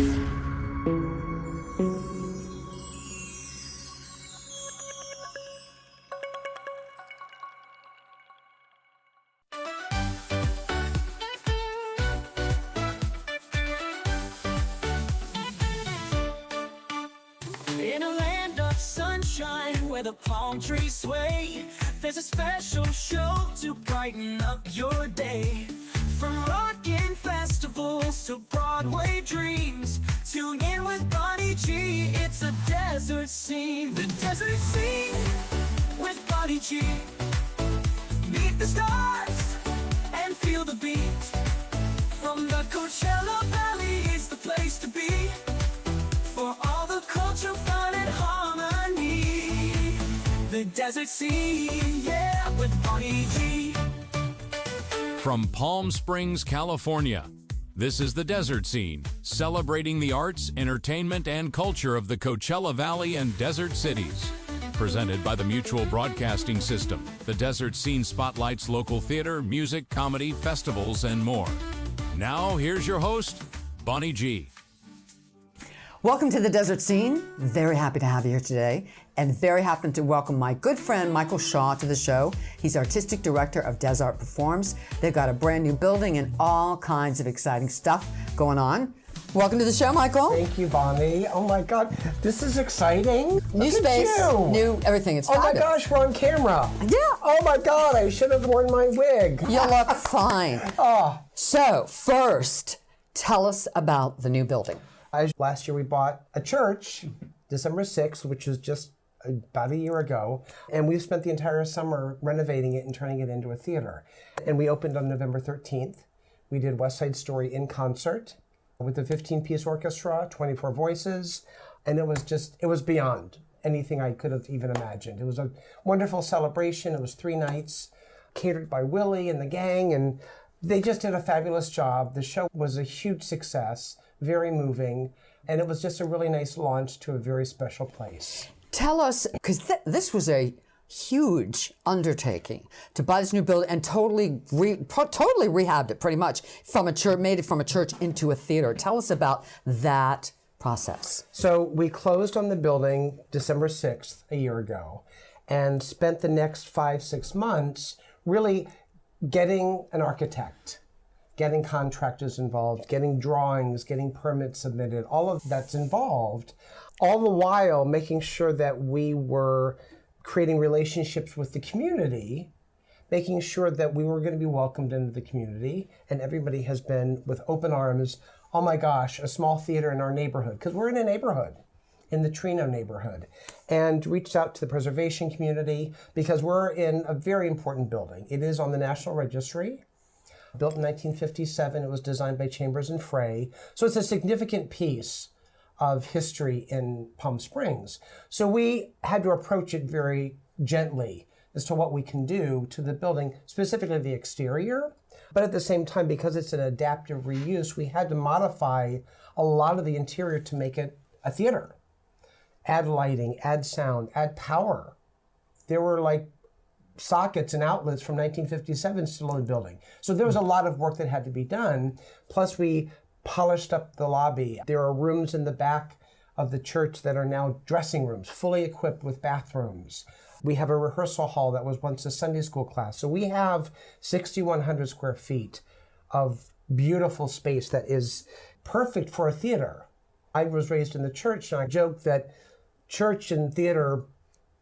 In a land of sunshine where the palm trees sway, there's a special show to brighten up your day. From rockin' festivals to Broadway dreams, tune in with Bonnie G. It's a desert scene, the desert scene with Bonnie G. Meet the stars and feel the beat. From the Coachella Valley is the place to be for all the culture, fun, and harmony. The desert scene, yeah, with Bonnie G. From Palm Springs, California, this is the Desert Scene, celebrating the arts, entertainment, and culture of the Coachella Valley and desert cities. Presented by the Mutual Broadcasting System, the Desert Scene spotlights local theater, music, comedy, festivals, and more. Now, here's your host, Bonnie G. Welcome to the Desert Scene. Very happy to have you here today, and very happy to welcome my good friend Michael Shaw to the show. He's Artistic Director of Dezart Performs. They've got a brand new building and all kinds of exciting stuff going on. Welcome to the show, Michael. Thank you, Bonnie. Oh my God, this is exciting. New Look space, at you. new everything. It's Oh fabulous. my gosh, we're on camera. Yeah. Oh my God, I should have worn my wig. You look fine. Oh. So, first, tell us about the new building. Last year we bought a church, December 6th, which was just about a year ago, and we've spent the entire summer renovating it and turning it into a theater. And we opened on November 13th. We did West Side Story in concert with a 15-piece orchestra, 24 voices, and it was beyond anything I could have even imagined. It was a wonderful celebration. It was 3 nights, catered by Willie and the gang, and they just did a fabulous job. The show was a huge success, very moving, and it was just a really nice launch to a very special place. Tell us, because this was a huge undertaking to buy this new building and totally rehabbed it pretty much from a church, made it from a church into a theater. Tell us about that process. So we closed on the building December 6th a year ago and spent the next 5-6 months really getting an architect, getting contractors involved, getting drawings, getting permits submitted, all of that's involved, all the while making sure that we were creating relationships with the community, making sure that we were going to be welcomed into the community, and everybody has been with open arms. Oh my gosh, a small theater in our neighborhood, because we're in a neighborhood, in the Trino neighborhood, and reached out to the preservation community because we're in a very important building. It is on the National Registry. Built in 1957, it was designed by Chambers and Frey. So it's a significant piece of history in Palm Springs. So we had to approach it very gently as to what we can do to the building, specifically the exterior. But at the same time, because it's an adaptive reuse, we had to modify a lot of the interior to make it a theater. Add lighting, add sound, add power. There were like sockets and outlets from 1957 still in the building. So there was a lot of work that had to be done. Plus we polished up the lobby. There are rooms in the back of the church that are now dressing rooms, fully equipped with bathrooms. We have a rehearsal hall that was once a Sunday school class. So we have 6,100 square feet of beautiful space that is perfect for a theater. I was raised in the church, and I joke that church and theater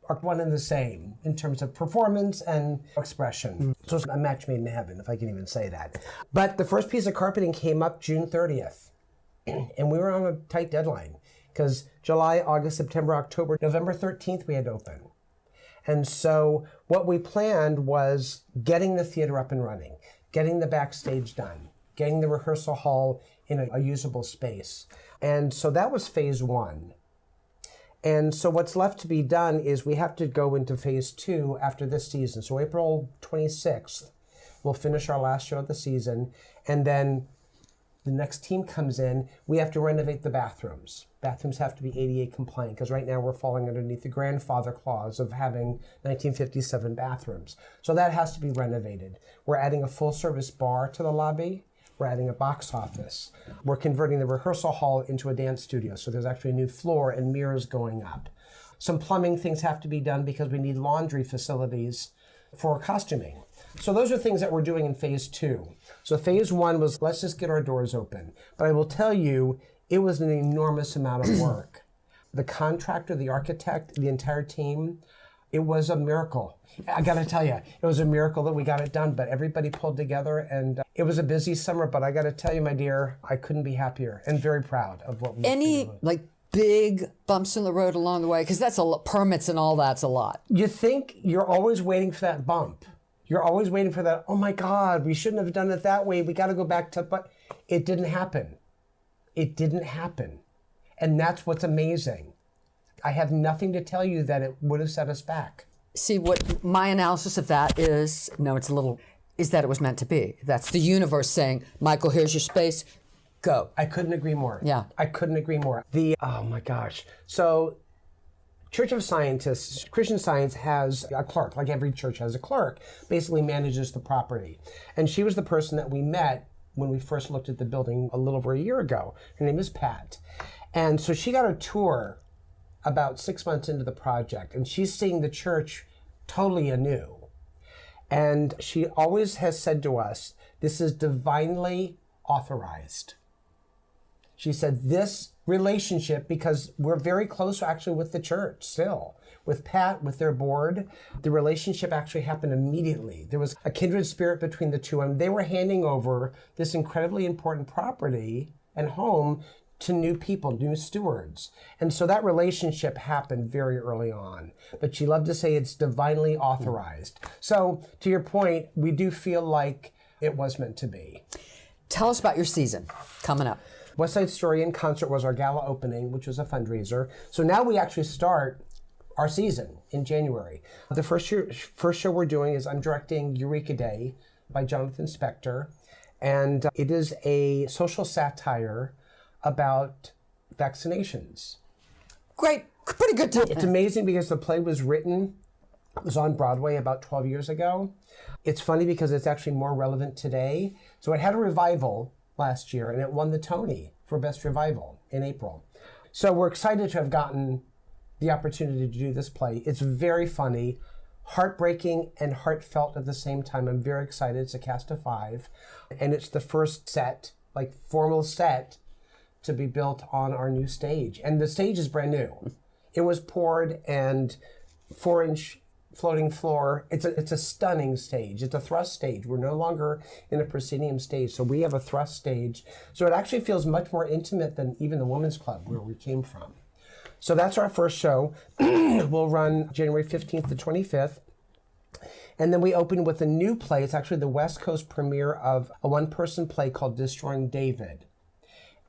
are one and the same in terms of performance and expression. So it's a match made in heaven, if I can even say that. But the first piece of carpeting came up June 30th, and we were on a tight deadline because July, August, September, October, November 13th we had to open. And so what we planned was getting the theater up and running, getting the backstage done, getting the rehearsal hall in a usable space. And so that was phase 1. And so what's left to be done is we have to go into phase 2 after this season. So April 26th, we'll finish our last show of the season. And then the next team comes in, we have to renovate the bathrooms. Bathrooms have to be ADA compliant because right now we're falling underneath the grandfather clause of having 1957 bathrooms. So that has to be renovated. We're adding a full service bar to the lobby. We're adding a box office. We're converting the rehearsal hall into a dance studio. So there's actually a new floor and mirrors going up. Some plumbing things have to be done because we need laundry facilities for costuming. So those are things that we're doing in phase 2. So phase 1 was, let's just get our doors open. But I will tell you, it was an enormous amount of work. The contractor, the architect, the entire team, it was a miracle. I got to tell you, it was a miracle that we got it done, but everybody pulled together, and it was a busy summer, but I got to tell you, my dear, I couldn't be happier and very proud of what we did. Any like big bumps in the road along the way? Because that's a lot, permits and all that's a lot. You think you're always waiting for that bump. You're always waiting for that, oh my God, we shouldn't have done it that way. We got to go back to, but it didn't happen. It didn't happen. And that's what's amazing. I have nothing to tell you that it would have set us back. See, what my analysis of that is, no, it's a little, is that it was meant to be. That's the universe saying, Michael, here's your space, go. I couldn't agree more. Yeah. I couldn't agree more. Oh my gosh. So Church of Scientists, Christian Science has a clerk, like every church has a clerk, basically manages the property. And she was the person that we met when we first looked at the building a little over a year ago. Her name is Pat. And so she got a tour about 6 months into the project, and she's seeing the church totally anew. And she always has said to us, this is divinely authorized. She said this relationship, because we're very close actually with the church still, with Pat, with their board, the relationship actually happened immediately. There was a kindred spirit between the two, and they were handing over this incredibly important property and home to new people, new stewards. And so that relationship happened very early on. But she loved to say it's divinely authorized. So to your point, we do feel like it was meant to be. Tell us about your season coming up. West Side Story in Concert was our gala opening, which was a fundraiser. So now we actually start our season in January. The first show we're doing is I'm directing Eureka Day by Jonathan Spector. And it is a social satire about vaccinations. Great, pretty good title. It's amazing because the play was written, it was on Broadway about 12 years ago. It's funny because it's actually more relevant today. So it had a revival last year and it won the Tony for Best Revival in April. So we're excited to have gotten the opportunity to do this play. It's very funny, heartbreaking and heartfelt at the same time. I'm very excited. It's a cast of 5 and it's the first set, like formal set, to be built on our new stage. And the stage is brand new. It was poured and 4-inch floating floor. It's a stunning stage. It's a thrust stage. We're no longer in a proscenium stage, so we have a thrust stage. So it actually feels much more intimate than even the Women's Club where we came from. So that's our first show. We'll run January 15th to 25th. And then we open with a new play. It's actually the West Coast premiere of a one-person play called Destroying David.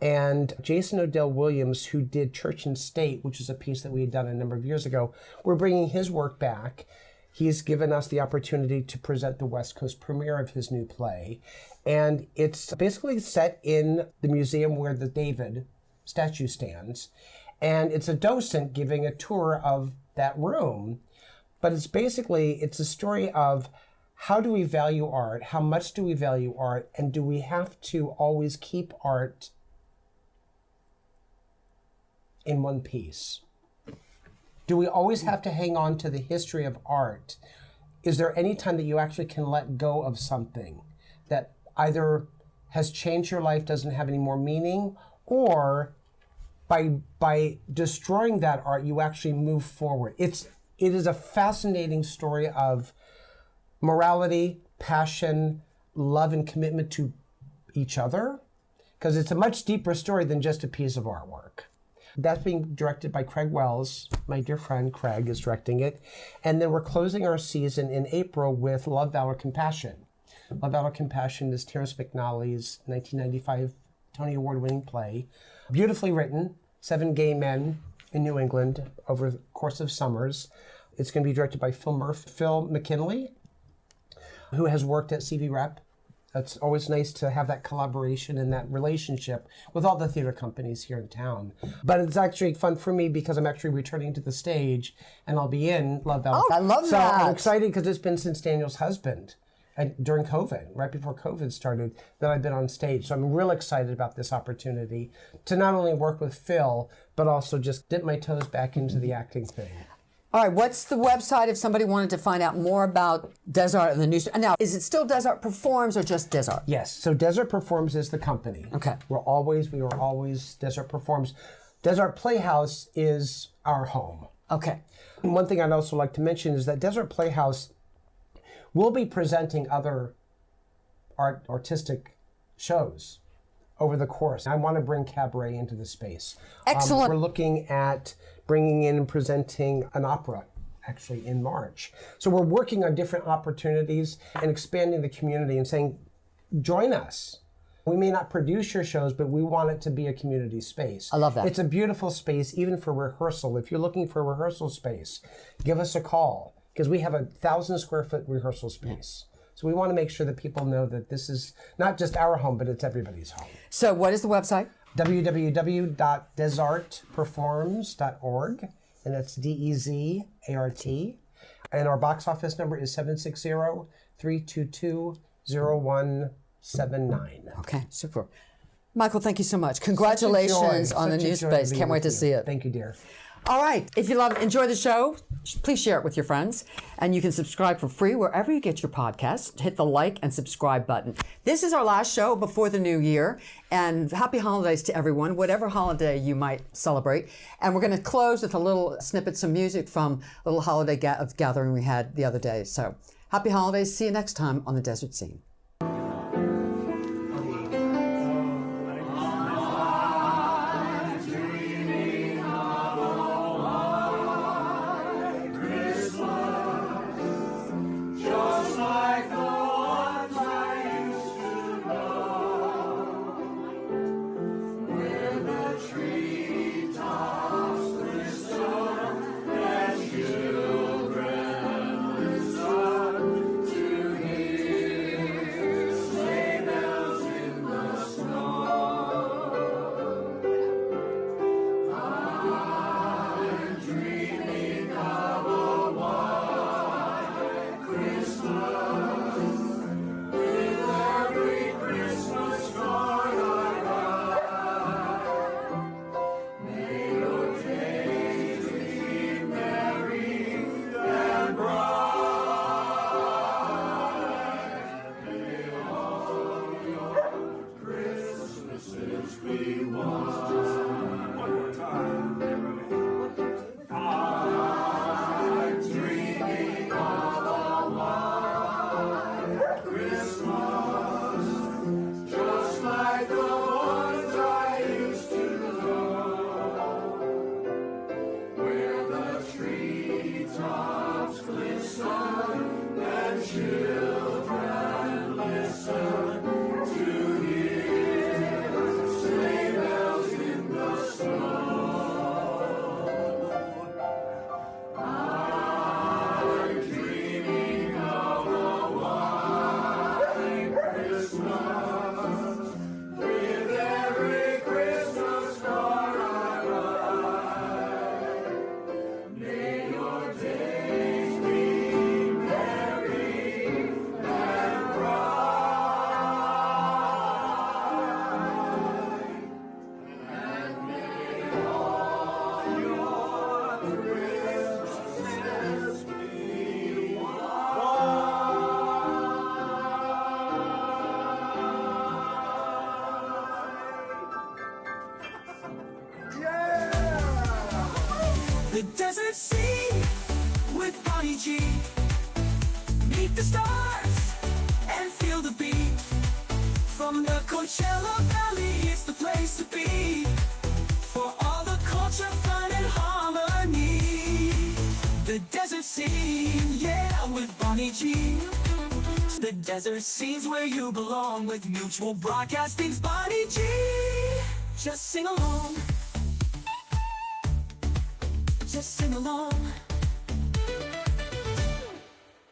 And Jason O'Dell Williams, who did Church and State, which is a piece that we had done a number of years ago, we're bringing his work back. He's given us the opportunity to present the West Coast premiere of his new play. And it's basically set in the museum where the David statue stands. And it's a docent giving a tour of that room. But it's a story of how do we value art? How much do we value art? And do we have to always keep art in one piece? Do we always have to hang on to the history of art? Is there any time that you actually can let go of something that either has changed your life, doesn't have any more meaning, or by destroying that art, you actually move forward? It is a fascinating story of morality, passion, love, and commitment to each other, because it's a much deeper story than just a piece of artwork. That's being directed by Craig Wells. My dear friend Craig is directing it. And then we're closing our season in April with Love, Valor, Compassion. Love, Valor, Compassion is Terrence McNally's 1995 Tony Award-winning play. Beautifully written, 7 gay men in New England over the course of summers. It's going to be directed by Phil McKinley, who has worked at CV Rep. It's always nice to have that collaboration and that relationship with all the theater companies here in town. But it's actually fun for me because I'm actually returning to the stage and I'll be in Love, Valor. Oh, I love so that. I'm excited because it's been since Daniel's husband during COVID, right before COVID started, that I've been on stage. So I'm real excited about this opportunity to not only work with Phil, but also just dip my toes back into the acting thing. All right, what's the website if somebody wanted to find out more about Dezart and the new... Now, is it still Dezart Performs or just Dezart? Yes, so Dezart Performs is the company. Okay. We were always Dezart Performs. Dezart Playhouse is our home. Okay. And one thing I'd also like to mention is that Dezart Playhouse will be presenting other artistic shows over the course. I want to bring cabaret into the space. Excellent. We're looking at bringing in and presenting an opera actually in March. So we're working on different opportunities and expanding the community and saying, join us. We may not produce your shows, but we want it to be a community space. I love that. It's a beautiful space, even for rehearsal. If you're looking for a rehearsal space, give us a call, because we have 1,000 square foot rehearsal space. So we want to make sure that people know that this is not just our home, but it's everybody's home. So what is the website? www.dezartperforms.org, and that's Dezart. And our box office number is 760-322-0179. Okay, super. Michael, thank you so much. Congratulations on the new space. Can't wait to see it. Thank you, dear. All right. If you enjoy the show, please share it with your friends. And you can subscribe for free wherever you get your podcasts. Hit the like and subscribe button. This is our last show before the new year. And happy holidays to everyone, whatever holiday you might celebrate. And we're going to close with a little snippet, some music from a little holiday gathering we had the other day. So happy holidays. See you next time on the Desert Scene. The desert scene with Bonnie G. Meet the stars and feel the beat. From the Coachella Valley, it's the place to be. For all the culture, fun, and harmony. The desert scene, yeah, with Bonnie G. The desert scene's where you belong with Mutual Broadcasting's Bonnie G. Just sing along. Just sing along.